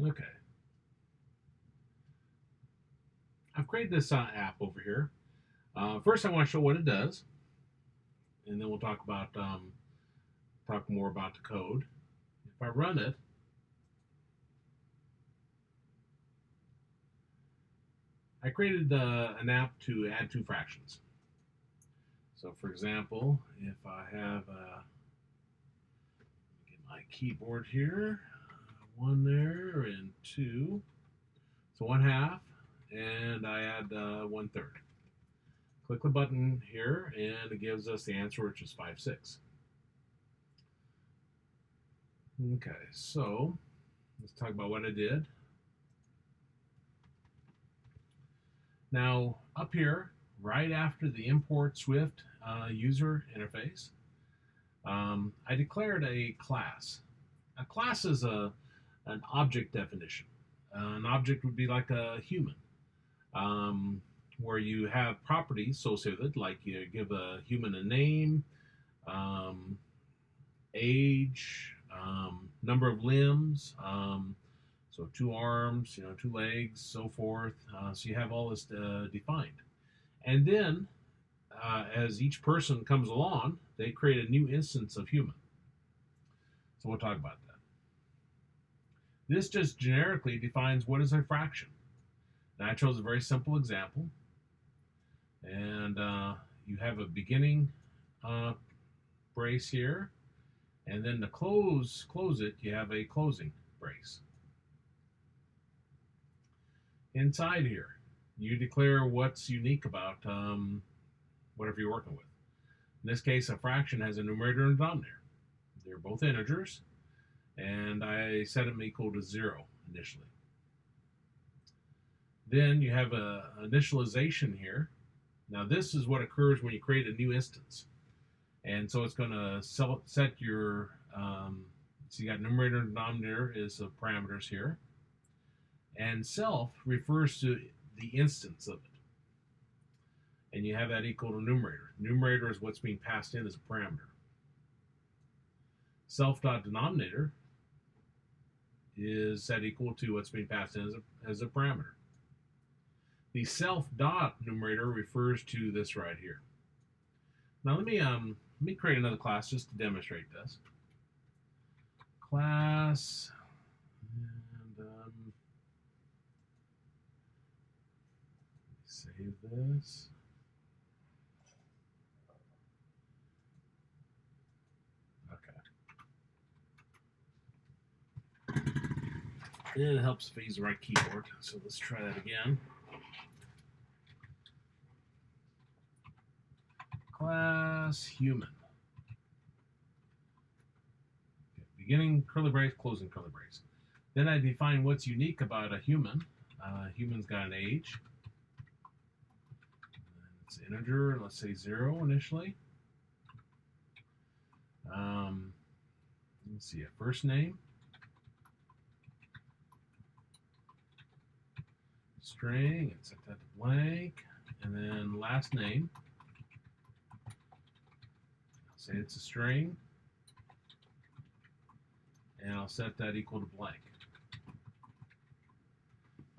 Okay. I've created this app over here. First, I want to show what it does, and then we'll talk more about the code. If I run it, I created an app to add two fractions. So, for example, if I have get my keyboard here, one there and two, so 1/2, and I add 1/3. Click the button here, and it gives us the answer, which is 5/6. Okay, so let's talk about what I did. Now, up here, right after the import Swift user interface, I declared a class. A class is an object definition. An object would be like a human, where you have properties associated, like you give a human a name, um, age, number of limbs, so 2 arms, 2 legs, so forth. So you have all this defined. And then, as each person comes along, they create a new instance of human. So we'll talk about that. This just generically defines what is a fraction. Now I chose a very simple example, and you have a beginning brace here, and then to close it, you have a closing brace. Inside here, you declare what's unique about whatever you're working with. In this case, a fraction has a numerator and a denominator. They're both integers, and I set them equal to 0 initially. Then you have an initialization here. Now this is what occurs when you create a new instance. And so it's going to set your, so you got numerator and denominator is the parameters here. And self refers to the instance of it. And you have that equal to numerator. Numerator is what's being passed in as a parameter. Self.denominator is set equal to what's being passed in as a parameter. The self.numerator refers to this right here. Now let me create another class just to demonstrate this. Class, and save this. Okay. And it helps if I use the right keyboard. So let's try that again. Class human. Okay. Beginning curly brace, closing curly brace. Then I define what's unique about a human. Human's got an age. It's an integer, let's say 0 initially. Let's see, a first name. String, and set that to blank. And then last name. I'll say it's a string. And I'll set that equal to blank.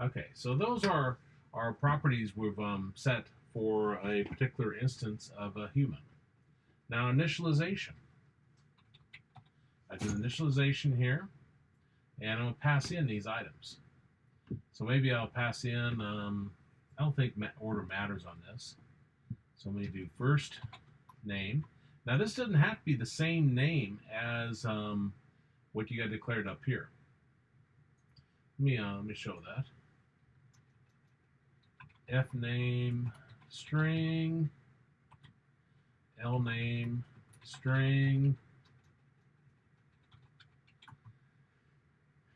Okay, so those are our properties we've set for a particular instance of a human. Now initialization. I do initialization here, and I'm going to pass in these items. So maybe I'll pass in, I don't think order matters on this. So let me do first name. Now this doesn't have to be the same name as what you got declared up here. Let me show that. F name string, L name string.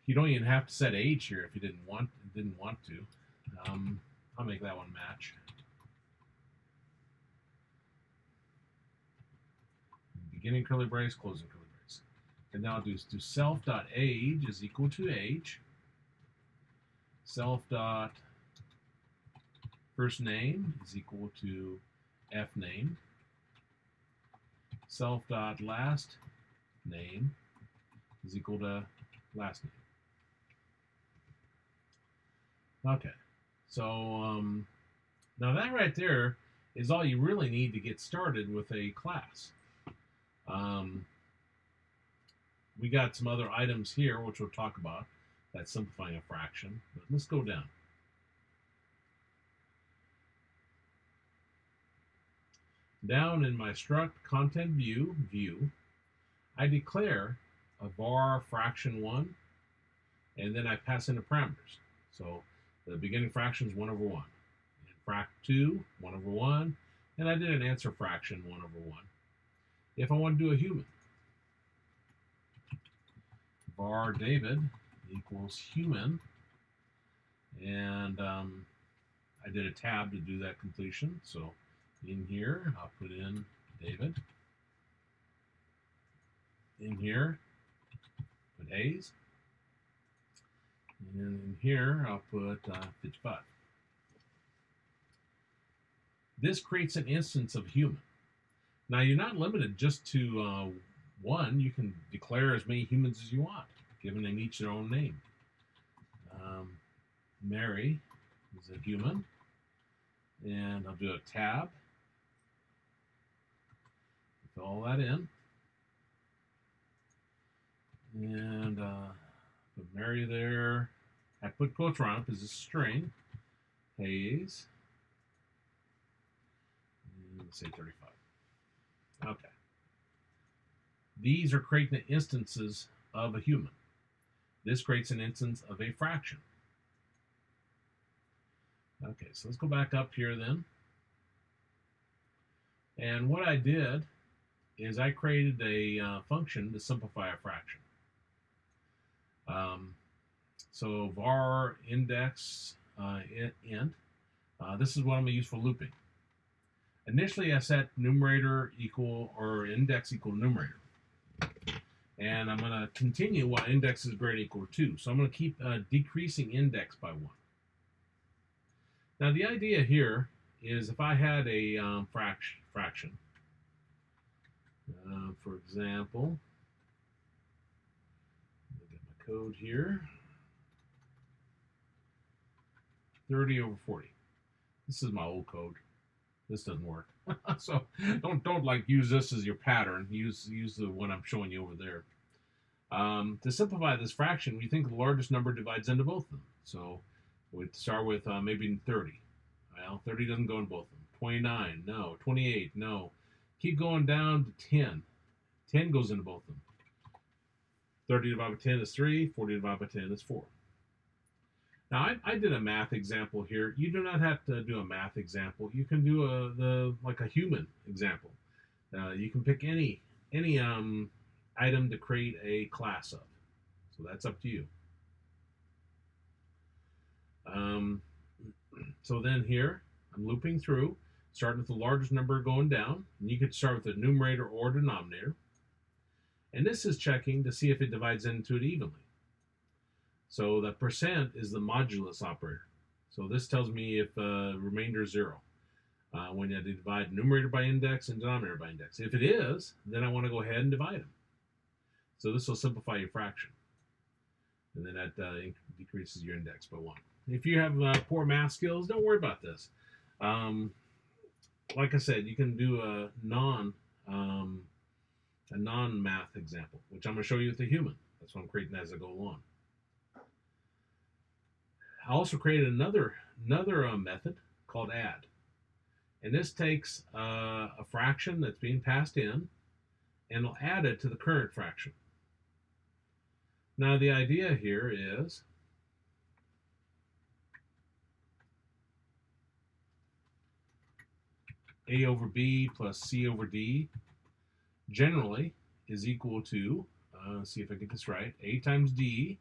You don't even have to set age here if you didn't want to. I'll make that one match. Beginning curly brace, closing curly brace. And now I'll do self.age is equal to age. Self.first name is equal to F name. Self.last name is equal to last name. Okay, so now that right there is all you really need to get started with a class. Um, we got some other items here, which we'll talk about. That's simplifying a fraction. But let's go down. Down in my struct content view, I declare a var fraction 1, and then I pass in the parameters. So the beginning fraction is 1 over 1. And frac 2, 1 over 1. And I did an answer fraction 1 over 1. If I want to do a human, var David equals human. And I did a tab to do that completion. So in here, I'll put in David. In here, put Hayes. And in here, I'll put 55. This creates an instance of human. Now, you're not limited just to one. You can declare as many humans as you want, giving them each their own name. Mary is a human. And I'll do a tab. Fill all that in. And put Mary there. I put quotes around it because it's a string. Hayes. And let's say 35. Okay. These are creating instances of a human. This creates an instance of a fraction. Okay, so let's go back up here then. And what I did is I created a function to simplify a fraction. So var index int. This is what I'm going to use for looping. Initially, I set numerator equal or index equal numerator. And I'm going to continue while index is greater than equal to 2. So I'm going to keep decreasing index by 1. Now, the idea here is if I had a fraction, for example, I'll get my code here, 30 over 40. This is my old code. This doesn't work. So don't like use this as your pattern. Use the one I'm showing you over there. To simplify this fraction, we think the largest number divides into both of them. So we'd start with maybe 30. Well, 30 doesn't go in both of them. 29, no. 28, no. Keep going down to 10. 10 goes into both of them. 30 divided by 10 is 3. 40 divided by 10 is 4. Now, I did a math example here. You do not have to do a math example. You can do a human example. You can pick any item to create a class of. So that's up to you. So then here, I'm looping through, starting with the largest number going down. And you could start with the numerator or denominator. And this is checking to see if it divides into it evenly. So the percent is the modulus operator. So this tells me if remainder is 0. When you divide numerator by index and denominator by index. If it is, then I want to go ahead and divide them. So this will simplify your fraction. And then that decreases your index by 1. If you have poor math skills, don't worry about this. Like I said, you can do a non-math example, which I'm going to show you with a human. That's what I'm creating as I go along. I also created another method called add. And this takes a fraction that's being passed in and will add it to the current fraction. Now the idea here is A over B plus C over D generally is equal to, let's see if I get this right, A times D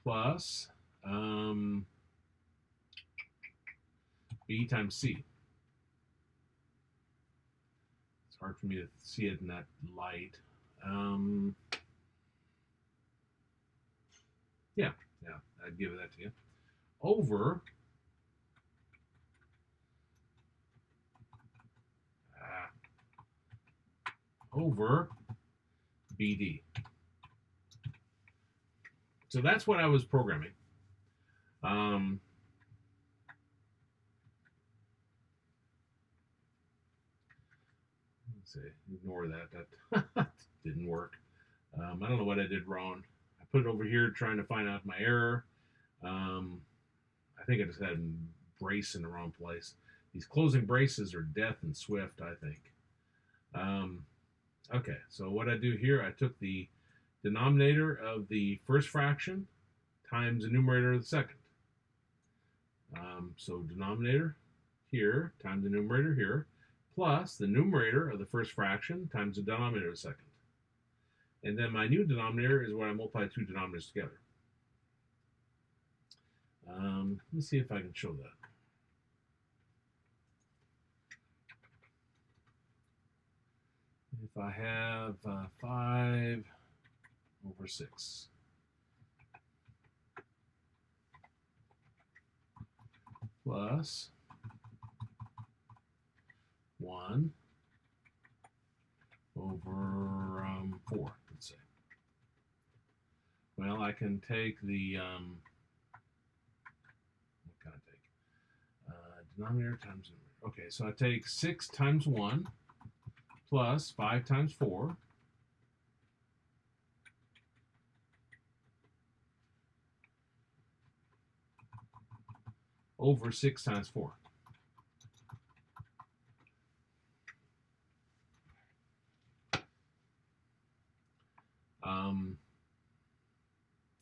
plus B times C. It's hard for me to see it in that light. Yeah, I'd give that to you. Over BD. So that's what I was programming. say, ignore that. That didn't work. I don't know what I did wrong. I put it over here trying to find out my error. I think I just had a brace in the wrong place. These closing braces are death and Swift, I think. Okay, so what I do here, I took the denominator of the first fraction times the numerator of the second. So denominator here times the numerator here, plus the numerator of the first fraction times the denominator of the second. And then my new denominator is when I multiply two denominators together. Let me see if I can show that. If I have 5 over 6 plus 1 over 4, let's say. Well, I can take the, what can I take? Denominator times numerator. Okay, so I take 6 times 1 plus 5 times 4 over 6 times 4.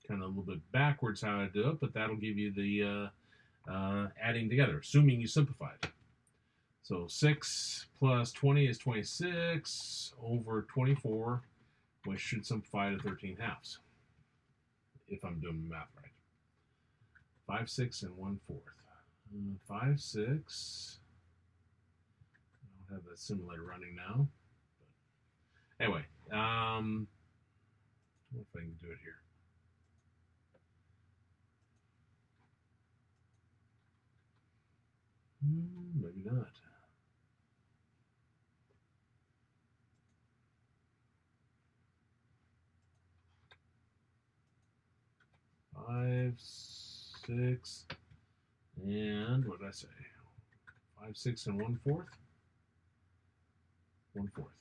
Kind of a little bit backwards how I do it, but that'll give you the adding together, assuming you simplified. So 6 plus 20 is 26 over 24, which should simplify to 13 halves, if I'm doing the math right. 5, 6, and 1/4. 5, 6. I don't have that simulator running now. But anyway, what if I can do it here? Maybe not. Five, 6, and what did I say? 5, 6, and 1/4. 1/4.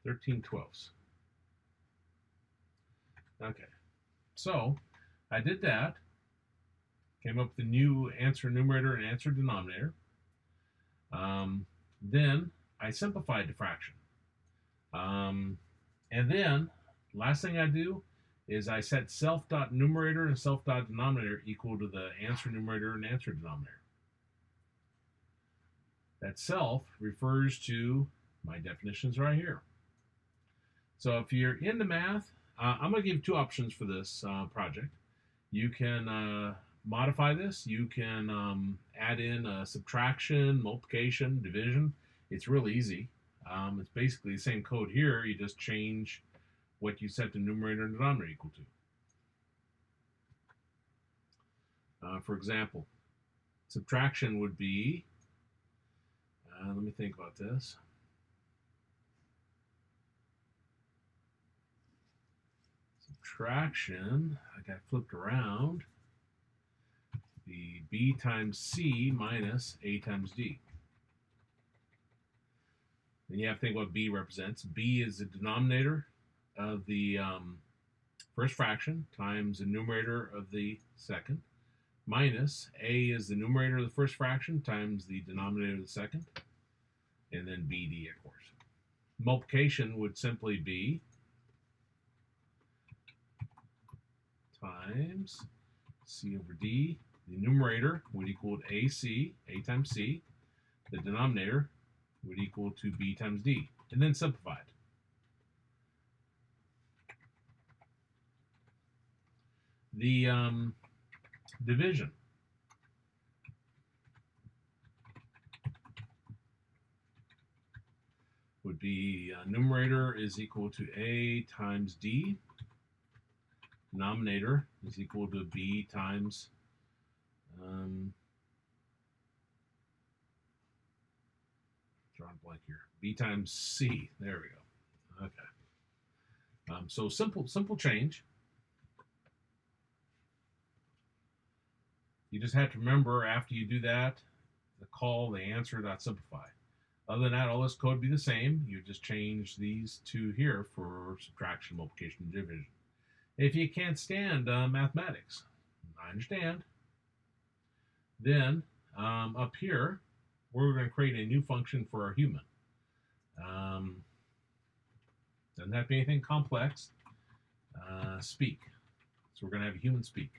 13/12. Okay, so I did that. Came up with a new answer numerator and answer denominator. Then I simplified the fraction. And then, last thing I do is I set self.numerator and self.denominator equal to the answer numerator and answer denominator. That self refers to my definitions right here. So if you're into math, I'm going to give two options for this project. You can modify this. You can add in subtraction, multiplication, division. It's really easy. It's basically the same code here. You just change what you set the numerator and denominator equal to. For example, subtraction would be, let me think about this. Subtraction, I got flipped around, be b times c minus a times d. And you have to think what b represents. B is the denominator of the first fraction times the numerator of the second, minus a is the numerator of the first fraction times the denominator of the second, and then bd, of course. Multiplication would simply be times c over d. The numerator would equal to ac, a times c. The denominator would equal to b times d, and then simplified. The division would be numerator is equal to a times d. Denominator is equal to b times drawing a blank here. B times c. There we go. Okay. So simple change. You just have to remember after you do that, the call, the answer.simplify. Other than that, all this code would be the same. You just change these two here for subtraction, multiplication, and division. If you can't stand mathematics, I understand. Then up here, we're going to create a new function for our human. Doesn't have to be anything complex. Speak. So we're going to have a human speak.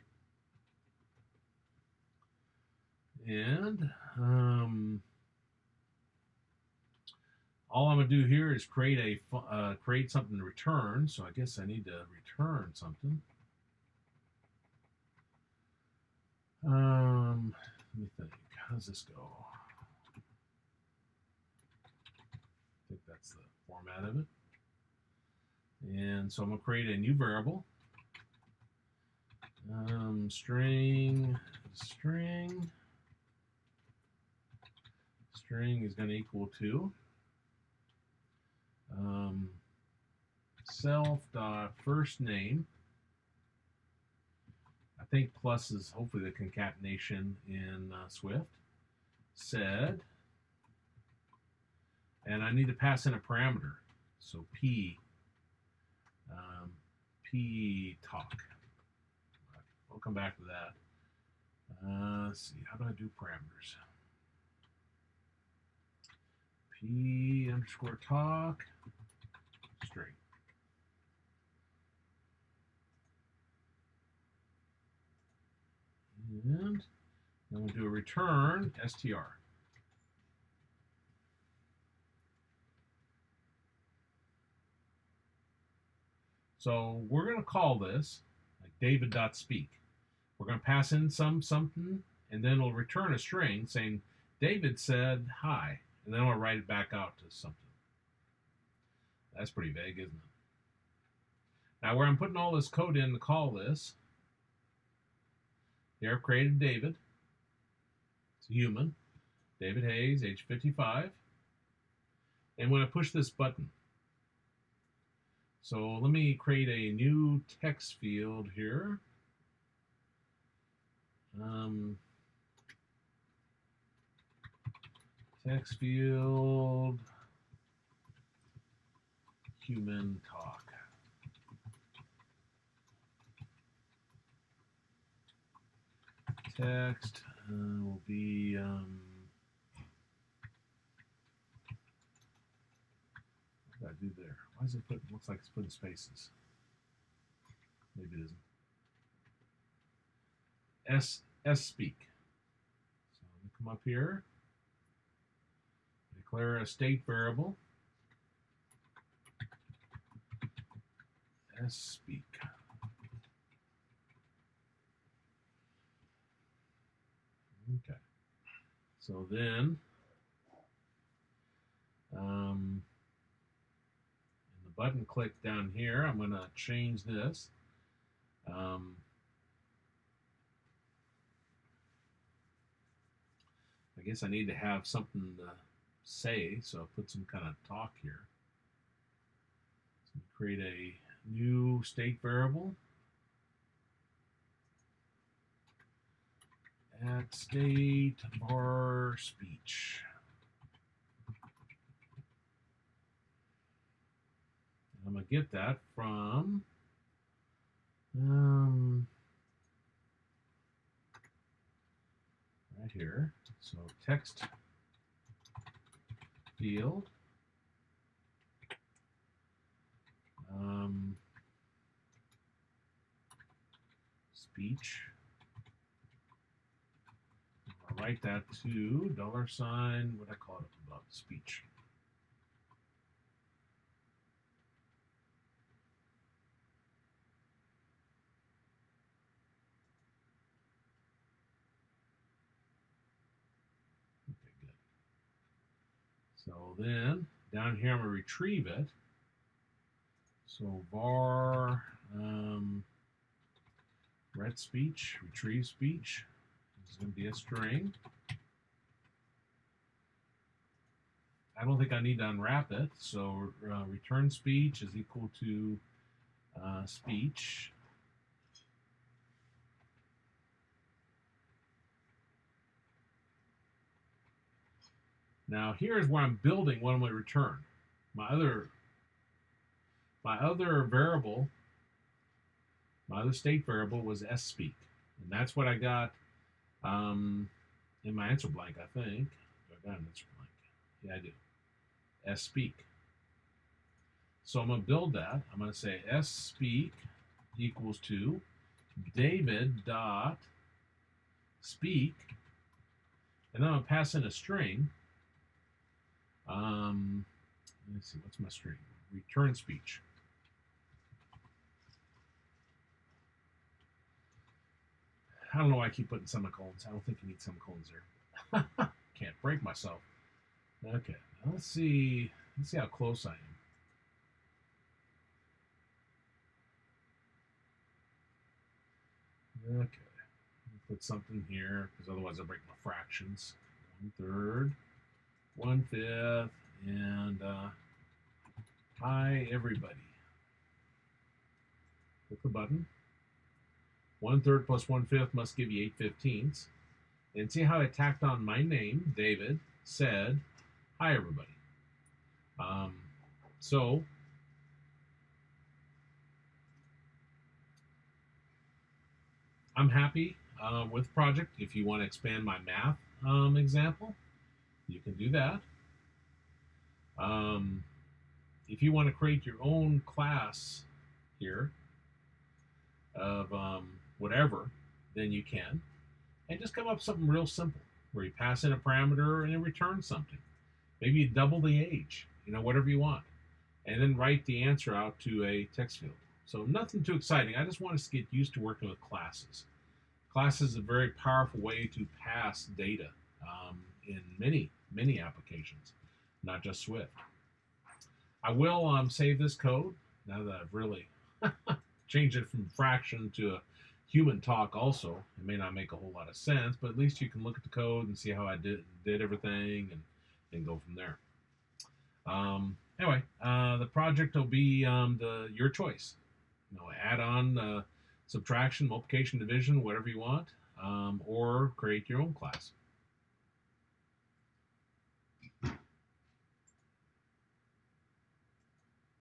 And all I'm going to do here is create something to return. So I guess I need to return something. Let me think. How does this go? I think that's the format of it. And so I'm going to create a new variable. String is going to equal to self.firstName. I think plus is hopefully the concatenation in Swift. Said. And I need to pass in a parameter. So P talk. We'll come back to that. Let's see, how do I do parameters? P underscore talk string. And then we'll do a return str. So we're going to call this like David.speak. We're going to pass in something, and then it'll return a string saying David said hi, and then I'll write it back out to something. That's pretty vague, isn't it? Now where I'm putting all this code in to call this, here I've created David. It's a human. David Hayes, age 55. And when I push this button, so let me create a new text field here. Text field, human talk. Text will be what did I do there? Why is it put? Looks like it's putting spaces. Maybe it isn't. Speak. So let me come up here. Declare a state variable. Speak. Okay. So then, in the button click down here, I'm going to change this. I guess I need to have something to say, so I'll put some kind of talk here. So create a new state variable. At state var speech. And I'm going to get that from right here. So text field. Speech. I'll write that to $, what I call it about speech. Okay, good. So then down here I'm going to retrieve it. So var ret speech, retrieve speech. It's going to be a string. I don't think I need to unwrap it. So return speech is equal to speech. Now here's where I'm building what I'm going to return. My other variable, my other state variable was speak, and that's what I got in my answer blank. I think I got an answer blank. Yeah, I do. Speak. So I'm going to build that. I'm going to say speak equals to David dot speak, and then I'm going to pass in a string. Let's see, what's my string? Return speech. I don't know why I keep putting semicolons. I don't think you need semicolons there. Can't break myself. Okay, now let's see how close I am. Okay, put something here because otherwise I'll break my fractions. 1/3, 1/5, and hi everybody. Click the button. 1/3 plus 1/5 must give you 8/15. And see how I tacked on my name, David, said, hi everybody. So I'm happy with the project. If you want to expand my math example, you can do that. If you want to create your own class here of whatever, then you can. And just come up with something real simple where you pass in a parameter and it returns something. Maybe you double the age, whatever you want. And then write the answer out to a text field. So nothing too exciting. I just want us to get used to working with classes. Classes is a very powerful way to pass data in many applications, not just Swift. I will save this code now that I've really changed it from fraction to a human talk also. It may not make a whole lot of sense, but at least you can look at the code and see how I did everything and go from there. Anyway, the project will be your choice. Add on subtraction, multiplication, division, whatever you want, or create your own class.